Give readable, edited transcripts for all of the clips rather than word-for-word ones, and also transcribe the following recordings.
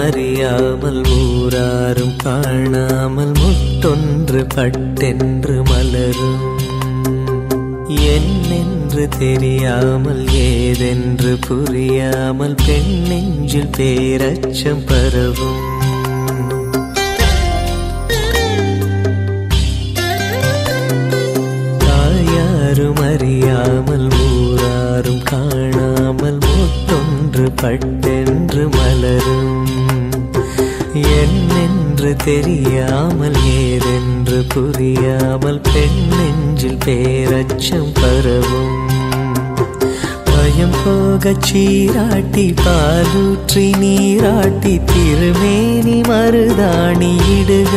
அறியாமல் ஊராரும் காணாமல் முட்டொன்று பட்டென்று மலரும் என்னென்று தெரியாமல் ஏதென்று புரியாமல் பெண் நெஞ்சில் பேரச்சம் பரவும் தாயாரும் அறியாமல் ஊராரும் காணாமல் முட்டொன்று பட்டென்று மலரும் என்னென்று தெரியாமல் ஏதென்று புரியாமல் பெண் நெஞ்சில் பேரச்சம் பரவும் பயம் போகச் சீராட்டி பாலூற்றி நீராட்டி திருமேனி மருதாணி இடுக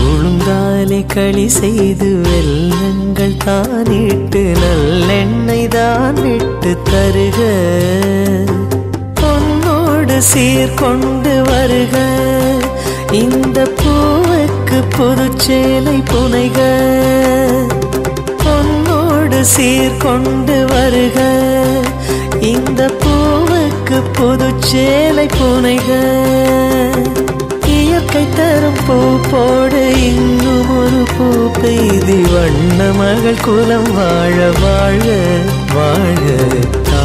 உளுந்தாலே களி செய்து வெல்லங்கள் தானிட்டு நல்லெண்ணெய் தான் விட்டு தருக சீர்கொண்டு வருக இந்த பூவுக்கு புதுச்சேலை புனைக பொன்னோடு சீர்கொண்டு வருக இந்த பூவுக்கு புதுச்சேலை புனைக இயற்கை தரும் பூ போடு இன்னும் ஒரு பூ பெய்தி வண்ண மகள் குலம் வாழ வாழ வாழ